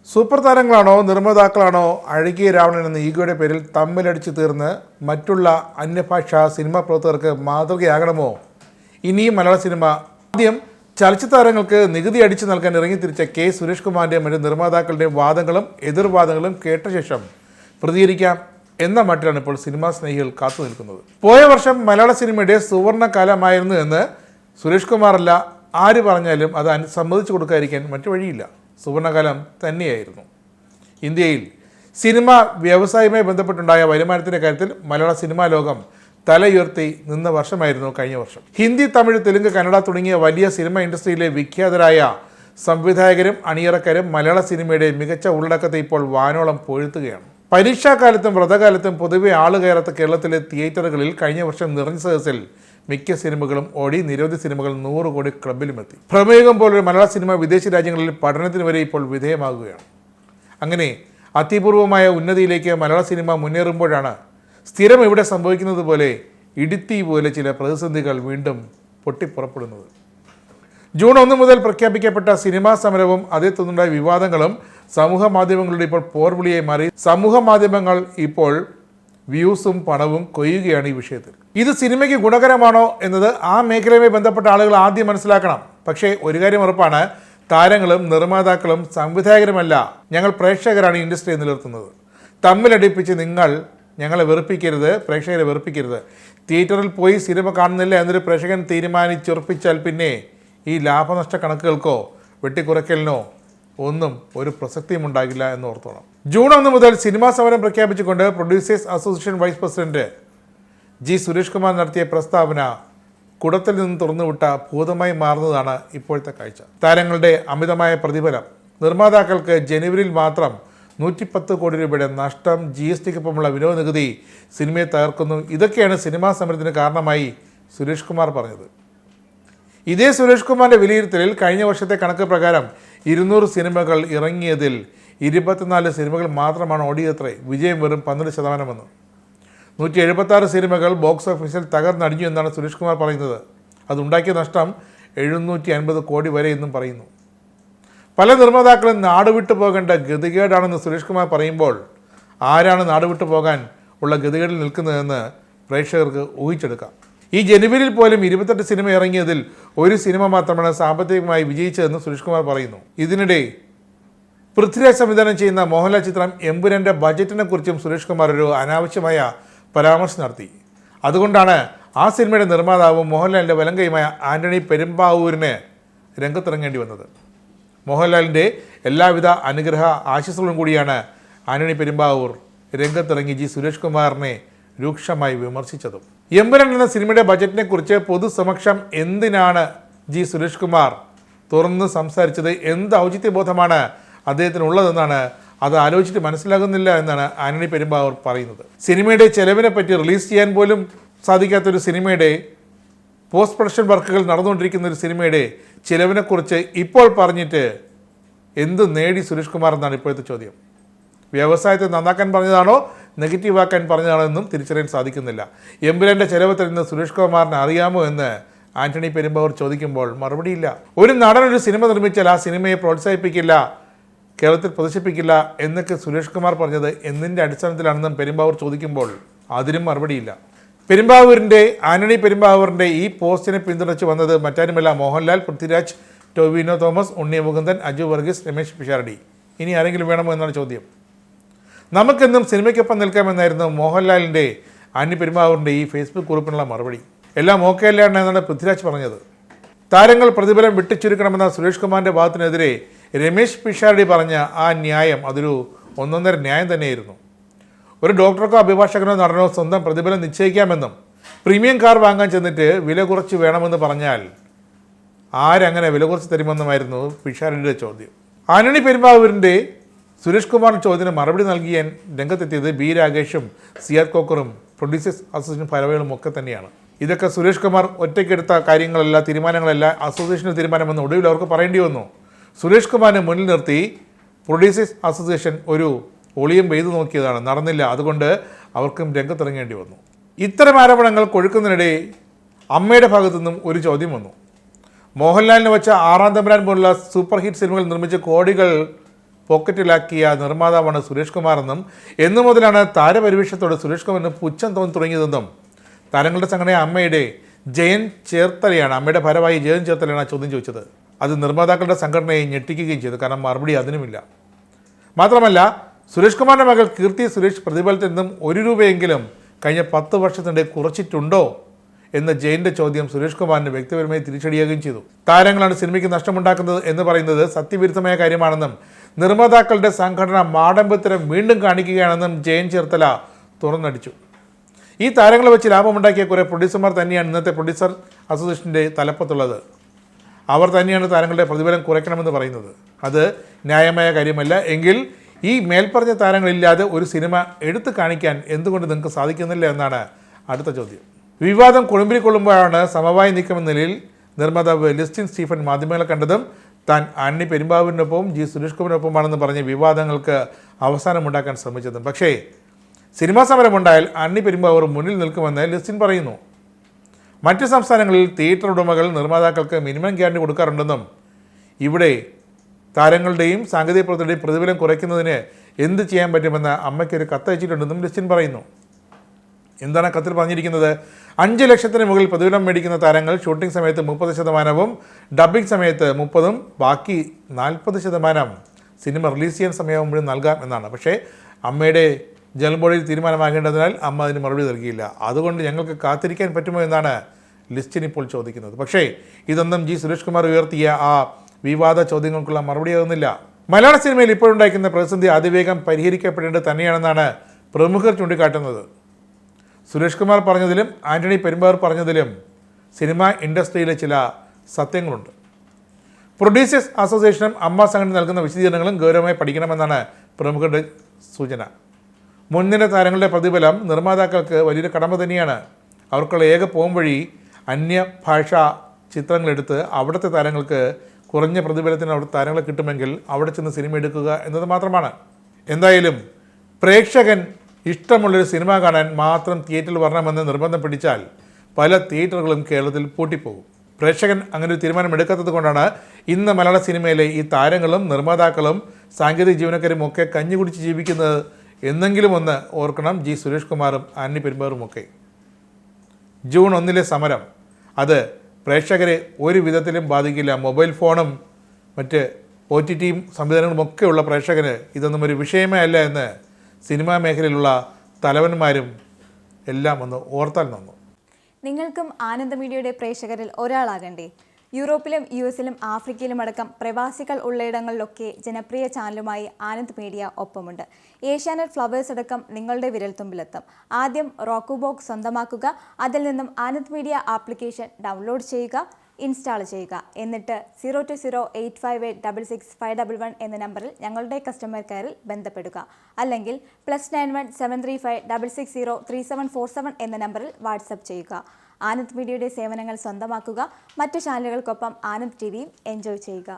Super താരങ്ങളാണോ നിർമ്മാതാക്കളാണോ Azhakiya Ravanan എന്ന ഈഗോയുടെ പേരിൽ തമ്മിലടിച്ചു തീർന്ന് മറ്റുള്ള അന്യഭാഷാ സിനിമാ പ്രവർത്തകർക്ക് മാതൃകയാകണമോ ഇനിയും മലയാള സിനിമ? ആദ്യം ചലച്ചിത്ര താരങ്ങൾക്ക് നികുതി അടിച്ചു നൽകാൻ ഇറങ്ങിത്തിരിച്ച കെ സുരേഷ് കുമാറിൻ്റെയും മറ്റ് നിർമ്മാതാക്കളുടെയും വാദങ്ങളും എതിർവാദങ്ങളും കേട്ട ശേഷം പ്രതികരിക്കാം എന്ന മട്ടിലാണ് ഇപ്പോൾ സിനിമാ സ്നേഹികൾ കാത്തു നിൽക്കുന്നത്. പോയ വർഷം മലയാള സിനിമയുടെ സുവർണ്ണ കാലമായിരുന്നു എന്ന് സുരേഷ് കുമാറല്ല ആര് പറഞ്ഞാലും അത് സമ്മതിച്ചു കൊടുക്കാതിരിക്കാൻ മറ്റു വഴിയില്ല. സുവർണകാലം തന്നെയായിരുന്നു. ഇന്ത്യയിൽ സിനിമ വ്യവസായവുമായി ബന്ധപ്പെട്ടുണ്ടായ വരുമാനത്തിൻ്റെ കാര്യത്തിൽ മലയാള സിനിമാ ലോകം തലയുയർത്തി നിന്ന വർഷമായിരുന്നു കഴിഞ്ഞ വർഷം. ഹിന്ദി, തമിഴ്, തെലുങ്ക്, കന്നഡ തുടങ്ങിയ വലിയ സിനിമ ഇൻഡസ്ട്രിയിലെ വിഖ്യാതരായ സംവിധായകരും അണിയറക്കാരും മലയാള സിനിമയുടെ മികച്ച ഉള്ളടക്കത്തെ ഇപ്പോൾ വാനോളം പൊഴുത്തുകയാണ്. പരീക്ഷാകാലത്തും വ്രതകാലത്തും പൊതുവെ ആള് കയറാത്ത കേരളത്തിലെ തിയേറ്ററുകളിൽ കഴിഞ്ഞ വർഷം നിറഞ്ഞ സദസ്സിൽ മിക്ക സിനിമകളും ഓടി. നിരവധി സിനിമകൾ 100 കോടി ക്ലബിലുമെത്തി. പ്രമേഹം പോലൊരു മലയാള സിനിമ വിദേശ രാജ്യങ്ങളിൽ പഠനത്തിന് വരെ ഇപ്പോൾ വിധേയമാകുകയാണ്. അങ്ങനെ അതിപൂർവമായ ഉന്നതിയിലേക്ക് മലയാള സിനിമ മുന്നേറുമ്പോഴാണ് സ്ഥിരം ഇവിടെ സംഭവിക്കുന്നത് പോലെ ഇടുത്തി പോലെ ചില പ്രതിസന്ധികൾ വീണ്ടും പൊട്ടിപ്പുറപ്പെടുന്നത്. ജൂൺ 1 മുതൽ പ്രഖ്യാപിക്കപ്പെട്ട സിനിമാ സമരവും അതേ തുടർന്നുണ്ടായ വിവാദങ്ങളും സമൂഹ മാധ്യമങ്ങളുടെ ഇപ്പോൾ പോർവിളിയായി മാറി. സമൂഹ മാധ്യമങ്ങൾ ഇപ്പോൾ വ്യൂസും പണവും കൊയ്യുകയാണ് ഈ വിഷയത്തിൽ. ഇത് സിനിമയ്ക്ക് ഗുണകരമാണോ എന്നത് ആ മേഖലയുമായി ബന്ധപ്പെട്ട ആളുകൾ ആദ്യം മനസ്സിലാക്കണം. പക്ഷേ ഒരു കാര്യം ഉറപ്പാണ്, താരങ്ങളും നിർമ്മാതാക്കളും സംവിധായകരുമല്ല, ഞങ്ങൾ പ്രേക്ഷകരാണ് ഇൻഡസ്ട്രിയെ നിലനിർത്തുന്നത്. തമ്മിലടിപ്പിച്ച് ഞങ്ങളെ വെറുപ്പിക്കരുത്, പ്രേക്ഷകരെ വെറുപ്പിക്കരുത്. തിയേറ്ററിൽ പോയി സിനിമ കാണുന്നില്ല എന്നൊരു പ്രേക്ഷകൻ തീരുമാനിച്ചുറപ്പിച്ചാൽ പിന്നെ ഈ ലാഭനഷ്ട കണക്കുകൾക്കോ വെട്ടിക്കുറയ്ക്കലിനോ ഒന്നും ഒരു പ്രസക്തിയും ഉണ്ടാകില്ല എന്ന് ഓർത്തോണം. ജൂൺ 1 മുതൽ സിനിമാ സമരം പ്രഖ്യാപിച്ചുകൊണ്ട് producers association vice president G Suresh Kumar നടത്തിയ പ്രസ്താവന കുടത്തിൽ നിന്ന് തുറന്നുവിട്ട ഭൂതമായി മാറുന്നതാണ് ഇപ്പോഴത്തെ കാഴ്ച. താരങ്ങളുടെ അമിതമായ പ്രതിഫലം, നിർമ്മാതാക്കൾക്ക് ജനുവരിയിൽ മാത്രം 110 കോടി രൂപയുടെ നഷ്ടം, GSTക്കൊപ്പമുള്ള വിനോദ നികുതി സിനിമയെ തകർക്കുന്നു. ഇതൊക്കെയാണ് സിനിമാ സമരത്തിന് കാരണമായി സുരേഷ് കുമാർ പറഞ്ഞത്. ഇതേ സുരേഷ് കുമാറിൻ്റെ വിലയിരുത്തലിൽ കഴിഞ്ഞ വർഷത്തെ കണക്ക് പ്രകാരം 200 സിനിമകൾ ഇറങ്ങിയതിൽ 24 സിനിമകൾ മാത്രമാണ് ഓടിയത്രേ. വിജയം വെറും 12%. 176 സിനിമകൾ ബോക്സ് ഓഫീസിൽ തകർന്നടിഞ്ഞു എന്നാണ് സുരേഷ് കുമാർ പറയുന്നത്. അതുണ്ടാക്കിയ നഷ്ടം 750 കോടി വരെ എന്നും പറയുന്നു. പല നിർമ്മാതാക്കളും നാടുവിട്ടു പോകേണ്ട ഗതികേടാണെന്ന് സുരേഷ് കുമാർ പറയുമ്പോൾ ആരാണ് നാടുവിട്ടു പോകാൻ ഉള്ള ഗതികേടിൽ നിൽക്കുന്നതെന്ന് പ്രേക്ഷകർക്ക് ഊഹിച്ചെടുക്കാം. ഈ ജനുവരിയിൽ പോലും 28 സിനിമ ഇറങ്ങിയതിൽ ഒരു സിനിമ മാത്രമാണ് സാമ്പത്തികമായി വിജയിച്ചതെന്ന് സുരേഷ് കുമാർ പറയുന്നു. ഇതിനിടെ പൃഥ്വിരാജ് സംവിധാനം ചെയ്യുന്ന മോഹൻലാൽ ചിത്രം എമ്പുരാൻ്റെ ബജറ്റിനെ കുറിച്ചും സുരേഷ് കുമാർ ഒരു അനാവശ്യമായ പരാമർശം നടത്തി. അതുകൊണ്ടാണ് ആ സിനിമയുടെ നിർമ്മാതാവും മോഹൻലാലിൻ്റെ വലങ്കയുമായ ആന്റണി പെരുമ്പാവൂരിന് രംഗത്തിറങ്ങേണ്ടി വന്നത്. മോഹൻലാലിൻ്റെ എല്ലാവിധ അനുഗ്രഹ ആശംസകളും കൂടിയാണ് ആന്റണി പെരുമ്പാവൂർ രംഗത്തിറങ്ങി ജി സുരേഷ് കുമാറിനെ രൂക്ഷമായി വിമർശിച്ചതും. എമ്പുരാൻ എന്ന സിനിമയുടെ ബജറ്റിനെ കുറിച്ച് പൊതുസമക്ഷം എന്തിനാണ് ജി സുരേഷ് കുമാർ തുറന്ന് സംസാരിച്ചത്? എന്ത് ഔചിത്യബോധമാണ് അദ്ദേഹത്തിനുള്ളതെന്നാണ് അത് ആലോചിച്ചിട്ട് മനസ്സിലാകുന്നില്ല എന്നാണ് ആന്റണി പെരുമ്പാവൂർ പറയുന്നത്. സിനിമയുടെ ചെലവിനെ പറ്റി റിലീസ് ചെയ്യാൻ പോലും സാധിക്കാത്തൊരു സിനിമയുടെ പോസ്റ്റ് പ്രൊഡക്ഷൻ വർക്കുകൾ നടന്നുകൊണ്ടിരിക്കുന്ന ഒരു സിനിമയുടെ ചിലവിനെക്കുറിച്ച് ഇപ്പോൾ പറഞ്ഞിട്ട് എന്ത് നേടി സുരേഷ് കുമാർ എന്നാണ് ഇപ്പോഴത്തെ ചോദ്യം. വ്യവസായത്തെ നന്നാക്കാൻ പറഞ്ഞതാണോ നെഗറ്റീവാക്കാൻ പറഞ്ഞതാണോ എന്നും തിരിച്ചറിയാൻ സാധിക്കുന്നില്ല. എമ്പുരാൻ്റെ ചെലവ് തരുന്ന സുരേഷ് കുമാറിന് അറിയാമോ എന്ന് ആന്റണി പെരുമ്പാവൂർ ചോദിക്കുമ്പോൾ മറുപടിയില്ല. ഒരു നടൻ ഒരു സിനിമ നിർമ്മിച്ചാൽ ആ സിനിമയെ പ്രോത്സാഹിപ്പിക്കില്ല, കേരളത്തിൽ പ്രദർശിപ്പിക്കില്ല എന്നൊക്കെ സുരേഷ് കുമാർ പറഞ്ഞത് എന്തിൻ്റെ അടിസ്ഥാനത്തിലാണെന്നും പെരുമ്പാവൂർ ചോദിക്കുമ്പോൾ അതിനും മറുപടിയില്ല. ആന്റണി പെരുമ്പാവൂരിൻ്റെ ഈ പോസ്റ്റിനെ പിന്തുണച്ച് വന്നത് മറ്റാരുമല്ല, മോഹൻലാൽ, പൃഥ്വിരാജ്, ടൊവിനോ തോമസ്, ഉണ്ണി മുകുന്ദൻ, അജു വർഗീസ്, രമേശ് പിഷാരടി. ഇനി ആരെങ്കിലും വേണമോ എന്നാണ് ചോദ്യം. നമുക്കെന്നും സിനിമയ്ക്കൊപ്പം നിൽക്കാമെന്നായിരുന്നു മോഹൻലാലിൻ്റെ ആന്റണി പെരുമ്പാവൂരിൻ്റെ ഈ ഫേസ്ബുക്ക് കുറിപ്പിനുള്ള മറുപടി. എല്ലാം ഓക്കെയല്ല എന്നാണ് പൃഥ്വിരാജ് പറഞ്ഞത്. താരങ്ങൾ പ്രതിഫലം വിട്ടുചുരുക്കണമെന്ന സുരേഷ് കുമാറിൻ്റെ വാദത്തിനെതിരെ രമേശ് പിഷാരടി പറഞ്ഞ ആ ന്യായം അതൊരു ഒന്നൊന്നര ന്യായം തന്നെയായിരുന്നു. ഒരു ഡോക്ടർക്കോ അഭിഭാഷകനോ നടനോ സ്വന്തം പ്രതിഫലം നിശ്ചയിക്കാമെന്നും പ്രീമിയം കാർ വാങ്ങാൻ ചെന്നിട്ട് വില കുറച്ച് വേണമെന്ന് പറഞ്ഞാൽ ആരങ്ങനെ വില കുറച്ച് തരുമെന്നുമായിരുന്നു പിഷാരടിയുടെ ചോദ്യം. ആന്റണി പെരുമ്പാവൂരിൻ്റെ സുരേഷ് കുമാറിൻ്റെ ചോദ്യത്തിന് മറുപടി നൽകിയാൻ രംഗത്തെത്തിയത് ബി രാകേഷും CR കോക്കറും പ്രൊഡ്യൂസേഴ്സ് അസോസിയേഷൻ ഭാരവാഹികളും ഒക്കെ തന്നെയാണ്. ഇതൊക്കെ സുരേഷ് കുമാർ ഒറ്റയ്ക്കെടുത്ത കാര്യങ്ങളല്ല, തീരുമാനങ്ങളല്ല, അസോസിയേഷൻ്റെ തീരുമാനമെന്ന് ഒടുവിൽ അവർക്ക് പറയേണ്ടി വന്നു. സുരേഷ് കുമാറിനെ മുന്നിൽ നിർത്തി പ്രൊഡ്യൂസേഴ്സ് അസോസിയേഷൻ ഒരു ഒളിയും പെയ്തു നോക്കിയതാണ്, നടന്നില്ല. അതുകൊണ്ട് അവർക്കും രംഗത്തിറങ്ങേണ്ടി വന്നു. ഇത്തരം ആരോപണങ്ങൾ കൊഴുക്കുന്നതിനിടെ അമ്മയുടെ ഭാഗത്തു നിന്നും ഒരു ചോദ്യം വന്നു. മോഹൻലാലിനെ വെച്ച 6-ാം തമ്പുരാൻ പോലുള്ള സൂപ്പർ ഹിറ്റ് സിനിമകൾ നിർമ്മിച്ച് കോടികൾ പോക്കറ്റിലാക്കിയ നിർമ്മാതാവാണ് സുരേഷ് കുമാർ എന്നും എന്നു മുതലാണ് താരപരിവേഷത്തോട് സുരേഷ് കുമാറിന് പുച്ഛം തോന്നി തുടങ്ങിയതെന്നും താരങ്ങളുടെ സംഘടനയായ അമ്മയുടെ ജയൻ ചേർത്തലയാണ് അമ്മയുടെ ഭാരവാഹി ജയൻ ചേർത്തലയാണ് ചോദ്യം ചോദിച്ചത്. അത് നിർമ്മാതാക്കളുടെ സംഘടനയെ ഞെട്ടിക്കുകയും ചെയ്തു. കാരണം മറുപടി അതിനുമില്ല. മാത്രമല്ല സുരേഷ് കുമാറിൻ്റെ മകൾ കീർത്തി സുരേഷ് പ്രതിഫലത്തിൽ നിന്നും 1 രൂപയെങ്കിലും കഴിഞ്ഞ 10 വർഷത്തിനിടെ കുറച്ചിട്ടുണ്ടോ എന്ന ജയൻ്റെ ചോദ്യം സുരേഷ് കുമാറിന് വ്യക്തിപരമായി തിരിച്ചടിയാകുകയും ചെയ്തു. താരങ്ങളാണ് സിനിമയ്ക്ക് നഷ്ടമുണ്ടാക്കുന്നത് എന്ന് പറയുന്നത് സത്യവിരുദ്ധമായ കാര്യമാണെന്നും നിർമ്മാതാക്കളുടെ സംഘടന മാടമ്പത്തരം വീണ്ടും കാണിക്കുകയാണെന്നും ജയൻ ചേർത്തല തുറന്നടിച്ചു. ഈ താരങ്ങളെ വെച്ച് ലാഭമുണ്ടാക്കിയ കുറേ പ്രൊഡ്യൂസർമാർ തന്നെയാണ് ഇന്നത്തെ പ്രൊഡ്യൂസർ അസോസിയേഷൻ്റെ തലപ്പത്തുള്ളത്. അവർ തന്നെയാണ് താരങ്ങളുടെ പ്രതിഫലം കുറയ്ക്കണമെന്ന് പറയുന്നത്. അത് ന്യായമായ കാര്യമല്ല. എങ്കിൽ ഈ മേൽപ്പറഞ്ഞ താരങ്ങളില്ലാതെ ഒരു സിനിമ എടുത്തു കാണിക്കാൻ എന്തുകൊണ്ട് നിങ്ങൾക്ക് സാധിക്കുന്നില്ല എന്നാണ് അടുത്ത ചോദ്യം. വിവാദം കൊള്ളുമ്പോഴാണ് സമവായ നീക്കമെന്ന നിലയിൽ നിർമ്മാതാവ് ലിസ്റ്റിൻ സ്റ്റീഫൻ മാധ്യമങ്ങളെ കണ്ടതും താൻ ആന്റണി പെരുമ്പാവൂരിനൊപ്പം ജി സുരേഷ് കുമാറിനൊപ്പമാണെന്ന് പറഞ്ഞ് വിവാദങ്ങൾക്ക് അവസാനമുണ്ടാക്കാൻ ശ്രമിച്ചതും. പക്ഷേ സിനിമാ സമരമുണ്ടായാൽ ആന്റണി പെരുമ്പാവൂർ മുന്നിൽ നിൽക്കുമെന്ന് ലിസ്റ്റിൻ പറയുന്നു. മറ്റ് സംസ്ഥാനങ്ങളിൽ തിയേറ്റർ ഉടമകൾ നിർമ്മാതാക്കൾക്ക് മിനിമം ഗ്യാരണ്ടി കൊടുക്കാറുണ്ടെന്നും ഇവിടെ താരങ്ങളുടെയും സാങ്കേതിക പ്രവർത്തകരുടെയും പ്രതിഫലം കുറയ്ക്കുന്നതിന് എന്ത് ചെയ്യാൻ പറ്റുമെന്ന് അമ്മയ്ക്കൊരു കത്തയച്ചിട്ടുണ്ടെന്നും ലിസ്റ്റിൻ പറയുന്നു. എന്താണ് കത്തിൽ പറഞ്ഞിരിക്കുന്നത്? 5 ലക്ഷത്തിന് മുകളിൽ പ്രതിഫലം മേടിക്കുന്ന താരങ്ങൾ ഷൂട്ടിംഗ് സമയത്ത് 30%, ഡബ്ബിംഗ് സമയത്ത് 30%, ബാക്കി 40% സിനിമ റിലീസ് ചെയ്യാൻ സമയമാകുമ്പോഴും നൽകാം എന്നാണ്. പക്ഷേ അമ്മയുടെ ജനറൽ ബോഡിയിൽ തീരുമാനമാകേണ്ടതിനാൽ അമ്മ അതിന് മറുപടി നൽകിയില്ല. അതുകൊണ്ട് ഞങ്ങൾക്ക് കാത്തിരിക്കാൻ പറ്റുമോ എന്നാണ് ലിസ്റ്റിൻ ഇപ്പോൾ ചോദിക്കുന്നത്. പക്ഷേ ഇതൊന്നും ജി സുരേഷ് കുമാർ ഉയർത്തിയ ആ വിവാദ ചോദ്യങ്ങൾക്കുള്ള മറുപടിയാകുന്നില്ല. മലയാള സിനിമയിൽ ഇപ്പോഴുണ്ടായിരിക്കുന്ന പ്രതിസന്ധി അതിവേഗം പരിഹരിക്കപ്പെടേണ്ടത് തന്നെയാണെന്നാണ് പ്രമുഖർ ചൂണ്ടിക്കാട്ടുന്നത്. സുരേഷ് കുമാർ പറഞ്ഞതിലും ആന്റണി പെരുമ്പാവൂർ പറഞ്ഞതിലും സിനിമാ ഇൻഡസ്ട്രിയിലെ ചില സത്യങ്ങളുണ്ട്. പ്രൊഡ്യൂസേഴ്സ് അസോസിയേഷനും അമ്മ സംഘടന നൽകുന്ന വിശദീകരണങ്ങളും ഗൗരവമായി പഠിക്കണമെന്നാണ് പ്രമുഖരുടെ സൂചന. മുൻനിര താരങ്ങളുടെ പ്രതിഫലം നിർമ്മാതാക്കൾക്ക് വലിയൊരു കടമ തന്നെയാണ്. അവർക്കുള്ള ഏക പോംവഴി അന്യഭാഷാ ചിത്രങ്ങളെടുത്ത് അവിടുത്തെ താരങ്ങൾക്ക് കുറഞ്ഞ പ്രതിഫലത്തിന് അവിടുത്തെ താരങ്ങളെ കിട്ടുമെങ്കിൽ അവിടെ ചെന്ന് സിനിമ എടുക്കുക എന്നത് മാത്രമാണ്. എന്തായാലും പ്രേക്ഷകൻ ഇഷ്ടമുള്ളൊരു സിനിമ കാണാൻ മാത്രം തിയേറ്ററിൽ വരണമെന്ന് നിർബന്ധം പിടിച്ചാൽ പല തിയേറ്ററുകളും കേരളത്തിൽ പൂട്ടിപ്പോകും. പ്രേക്ഷകൻ അങ്ങനെ ഒരു തീരുമാനം എടുക്കാത്തത് കൊണ്ടാണ് ഇന്ന് മലയാള സിനിമയിലെ ഈ താരങ്ങളും നിർമ്മാതാക്കളും സാങ്കേതിക ജീവനക്കാരും ഒക്കെ കഞ്ഞി കുടിച്ച് ജീവിക്കുന്നത് എന്നെങ്കിലും ഒന്ന് ഓർക്കണം ജി സുരേഷ് കുമാറും ആന്റണി പെരുമ്പാവൂരും ഒക്കെ. ജൂൺ 1 സമരം അത് പ്രേക്ഷകരെ ഒരു വിധത്തിലും ബാധിക്കില്ല. മൊബൈൽ ഫോണും മറ്റ് OTT സംവിധാനങ്ങളുമൊക്കെയുള്ള പ്രേക്ഷകന് ഇതൊന്നും ഒരു വിഷയമേ അല്ല എന്ന് സിനിമാ മേഖലയിലുള്ള തലവന്മാരും എല്ലാം ഒന്ന് ഓർത്താൽ നന്നു. നിങ്ങൾക്കും ആനന്ദ മീഡിയയുടെ പ്രേക്ഷകരിൽ ഒരാളാകണ്ടേ? യൂറോപ്പിലും US-ലും ആഫ്രിക്കയിലുമടക്കം പ്രവാസികൾ ഉള്ളയിടങ്ങളിലൊക്കെ ജനപ്രിയ ചാനലുമായി ആനന്ദ് മീഡിയ ഒപ്പമുണ്ട്. ഏഷ്യാനെറ്റ് ഫ്ലവേഴ്സ് അടക്കം നിങ്ങളുടെ വിരൽത്തുമ്പിലെത്തും. ആദ്യം റോക്കു ബോക്സ് സ്വന്തമാക്കുക. അതിൽ നിന്നും ആനന്ദ് മീഡിയ ആപ്ലിക്കേഷൻ ഡൗൺലോഡ് ചെയ്യുക, ഇൻസ്റ്റാൾ ചെയ്യുക. എന്നിട്ട് 02085866511 എന്ന നമ്പറിൽ ഞങ്ങളുടെ കസ്റ്റമർ കെയറിൽ ബന്ധപ്പെടുക. അല്ലെങ്കിൽ +91 735 660 3747 എന്ന നമ്പറിൽ വാട്സപ്പ് ചെയ്യുക. ആനന്ദ് മീഡിയയുടെ സേവനങ്ങൾ സ്വന്തമാക്കുക. മറ്റു ചാനലുകൾക്കൊപ്പം ആനന്ദ് TVയും എൻജോയ് ചെയ്യുക.